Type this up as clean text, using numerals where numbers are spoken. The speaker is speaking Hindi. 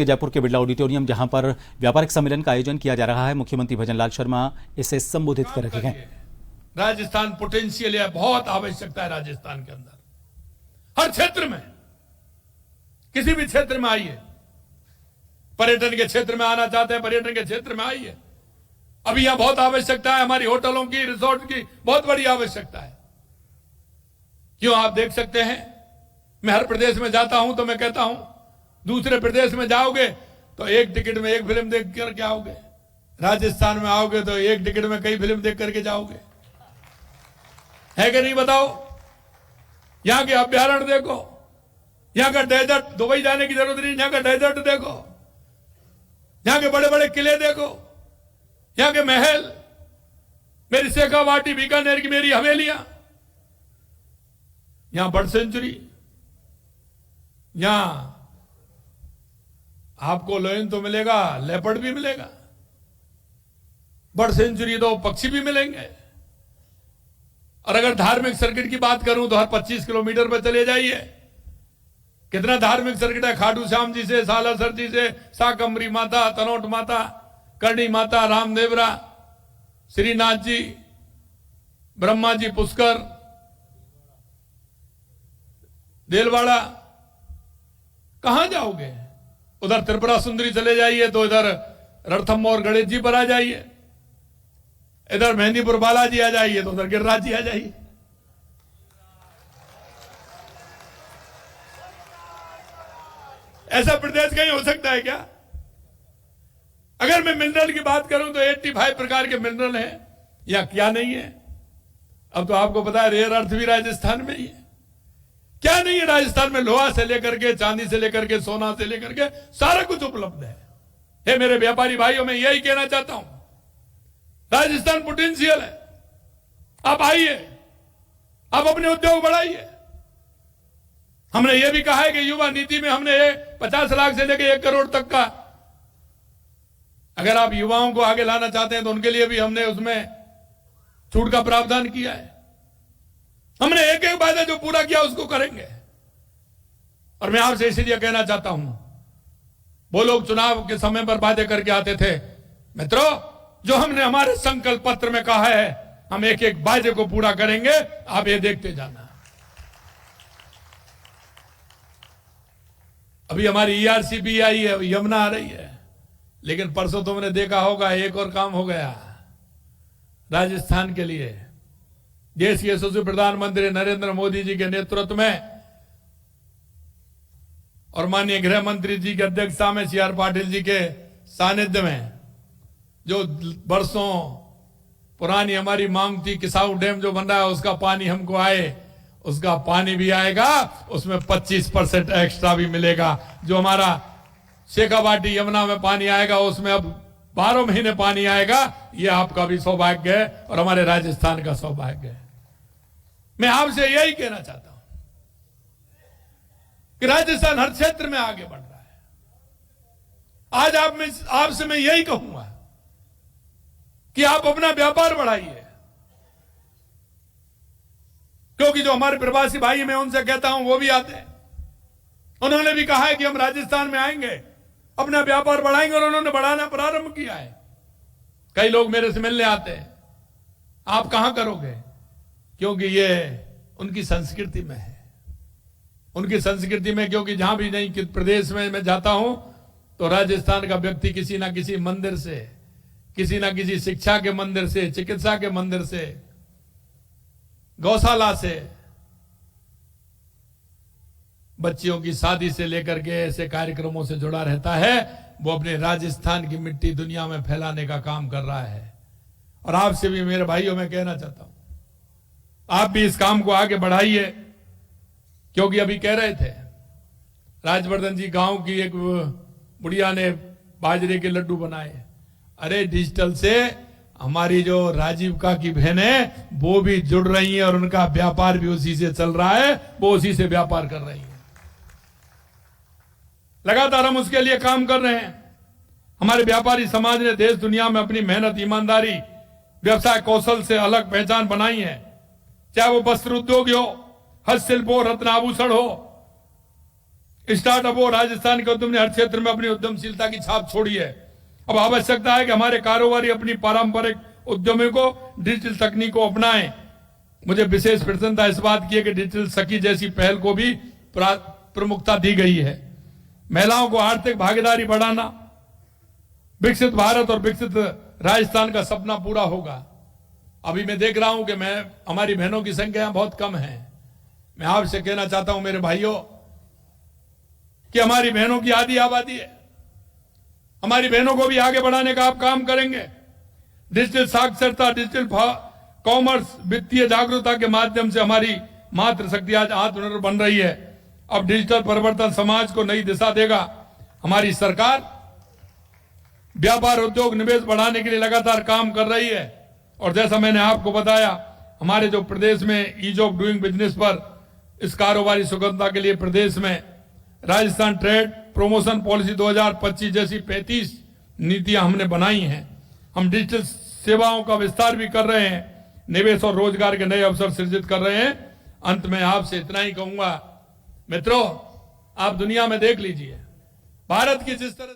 जयपुर के बिरला ऑडिटोरियम जहां पर व्यापारिक सम्मेलन का आयोजन किया जा रहा है, मुख्यमंत्री भजनलाल शर्मा इसे संबोधित कर रहे हैं। राजस्थान पोटेंशियल है, बहुत आवश्यकता है राजस्थान के अंदर हर क्षेत्र में, किसी भी क्षेत्र में आइए। पर्यटन के क्षेत्र में आना चाहते हैं, पर्यटन के क्षेत्र में आइए। अभी यहां बहुत आवश्यकता है, हमारी होटलों की, रिसोर्ट की बहुत बड़ी आवश्यकता है। क्यों, आप देख सकते हैं, मैं हर प्रदेश में जाता हूं तो मैं कहता हूं, दूसरे प्रदेश में जाओगे तो एक टिकट में एक फिल्म देख करके आओगे, राजस्थान में आओगे तो एक टिकट में कई फिल्म देख करके जाओगे। है कि नहीं, बताओ। यहां के अभ्यारण्य देखो, यहां का डेजर्ट, दुबई जाने की जरूरत नहीं, यहां का डेजर्ट देखो, यहां के बड़े बड़े किले देखो, यहां के महल, मेरी शेखावाटी बीकानेर की मेरी हवेलियां, यहां बर्ड सेंचुरी, यहां आपको लोयन तो मिलेगा, लेपर्ड भी मिलेगा, बर्ड सेंचुरी तो पक्षी भी मिलेंगे। और अगर धार्मिक सर्किट की बात करूं तो हर 25 किलोमीटर पर चले जाइए, कितना धार्मिक सर्किट है। खाटू श्याम जी से, सालासर जी से, साकंबरी माता, तनोट माता, करणी माता, रामदेवरा, श्रीनाथ जी, ब्रह्मा जी पुष्कर, देलवाड़ा, कहां जाओगे। उधर त्रिपुरा सुंदरी चले जाइए तो इधर रणथंभ और गणेश जी पर आ जाइए, इधर मेहंदीपुर बालाजी आ जाइए तो उधर गिरिराज जी आ जाइए। ऐसा प्रदेश कहीं हो सकता है क्या। अगर मैं मिनरल की बात करूं तो 85 प्रकार के मिनरल हैं, या क्या नहीं है। अब तो आपको पता है रेयर अर्थ भी राजस्थान में ही है। क्या नहीं है राजस्थान में, लोहा से लेकर के, चांदी से लेकर के, सोना से लेकर के सारा कुछ उपलब्ध है। हे मेरे व्यापारी भाइयों, मैं यही कहना चाहता हूं, राजस्थान पोटेंशियल है। आप आइए, आप अपने उद्योग बढ़ाइए। हमने यह भी कहा है कि युवा नीति में हमने 50 लाख से लेकर 1 करोड़ तक का, अगर आप युवाओं को आगे लाना चाहते हैं तो उनके लिए भी हमने उसमें छूट का प्रावधान किया है। हमने एक एक वादा जो पूरा किया उसको करेंगे। और मैं आपसे इसलिए कहना चाहता हूं, वो लोग चुनाव के समय पर वादे करके आते थे, मित्रों, जो हमने हमारे संकल्प पत्र में कहा है, हम एक एक वादे को पूरा करेंगे, आप ये देखते जाना। अभी हमारी ईआरसीबी आई है, यमुना आ रही है, लेकिन परसों तुमने देखा होगा एक और काम हो गया राजस्थान के लिए। देश के यशस्वी प्रधानमंत्री नरेंद्र मोदी जी के नेतृत्व में और माननीय गृह मंत्री जी की अध्यक्षता में, CR पाटिल जी के सानिध्य में, जो बरसों पुरानी हमारी मांग थी, किसाऊ डैम जो बन रहा है उसका पानी हमको आए, उसका पानी भी आएगा, उसमें 25% एक्स्ट्रा भी मिलेगा। जो हमारा शेखावाटी यमुना में पानी आएगा उसमें अब 12 महीने पानी आएगा। यह आपका भी सौभाग्य है और हमारे राजस्थान का सौभाग्य है। मैं आपसे यही कहना चाहता हूं कि राजस्थान हर क्षेत्र में आगे बढ़ रहा है। आज आपसे मैं यही कहूंगा कि आप अपना व्यापार बढ़ाइए, क्योंकि जो हमारे प्रवासी भाई मैं उनसे कहता हूं वो भी आते हैं। उन्होंने भी कहा है कि हम राजस्थान में आएंगे, अपना व्यापार बढ़ाएंगे, और उन्होंने बढ़ाना प्रारंभ किया है। कई लोग मेरे से मिलने आते हैं, आप कहां करोगे, क्योंकि ये उनकी संस्कृति में है, उनकी संस्कृति में। क्योंकि जहां भी नहीं कि प्रदेश में मैं जाता हूं तो राजस्थान का व्यक्ति किसी ना किसी मंदिर से, किसी ना किसी शिक्षा के मंदिर से, चिकित्सा के मंदिर से, गौशाला से, बच्चियों की शादी से लेकर के ऐसे कार्यक्रमों से जुड़ा रहता है। वो अपने राजस्थान की मिट्टी दुनिया में फैलाने का काम कर रहा है। और आपसे भी मेरे भाइयों मैं कहना चाहता हूं, आप भी इस काम को आगे बढ़ाइए। क्योंकि अभी कह रहे थे, राजवर्धन जी गांव की एक बुढ़िया ने बाजरे के लड्डू बनाए। अरे डिजिटल से हमारी जो राजीविका की बहनें वो भी जुड़ रही हैं और उनका व्यापार भी उसी से चल रहा है, वो उसी से व्यापार कर रही हैं। लगातार हम उसके लिए काम कर रहे हैं। हमारे व्यापारी समाज ने देश दुनिया में अपनी मेहनत, ईमानदारी, व्यवसाय कौशल से अलग पहचान बनाई है। चाहे वो वस्त्र उद्योग हो, हस्तशिल्प हो, रत्न आभूषण हो, स्टार्टअप हो, राजस्थान के उद्यम ने हर क्षेत्र में अपनी उद्यमशीलता की छाप छोड़ी है। अब आवश्यकता है कि हमारे कारोबारी अपनी पारंपरिक उद्यमों को डिजिटल तकनीक को अपनाएं। मुझे विशेष प्रसन्नता इस बात की है कि डिजिटल सखी जैसी पहल को भी प्रमुखता दी गई है। महिलाओं को आर्थिक भागीदारी बढ़ाना, विकसित भारत और विकसित राजस्थान का सपना पूरा होगा। अभी मैं देख रहा हूं कि हमारी बहनों की संख्या बहुत कम है। मैं आपसे कहना चाहता हूं मेरे भाइयों कि हमारी बहनों की आधी आबादी है। हमारी बहनों को भी आगे बढ़ाने का आप काम करेंगे। डिजिटल साक्षरता, डिजिटल कॉमर्स, वित्तीय जागरूकता के माध्यम से हमारी मातृशक्ति आज आत्मनिर्भर बन रही है। अब डिजिटल परिवर्तन समाज को नई दिशा देगा। हमारी सरकार व्यापार, उद्योग, निवेश बढ़ाने के लिए लगातार काम कर रही है। और जैसा मैंने आपको बताया, हमारे जो प्रदेश में ईज ऑफ डूइंग बिजनेस पर इस कारोबारी सुगमता के लिए प्रदेश में राजस्थान ट्रेड प्रमोशन पॉलिसी 2025 जैसी 35 नीतियां हमने बनाई हैं। हम डिजिटल सेवाओं का विस्तार भी कर रहे हैं, निवेश और रोजगार के नए अवसर सृजित कर रहे हैं। अंत में आपसे इतना ही कहूंगा, मित्रों, आप दुनिया में देख लीजिए, भारत की जिस तरह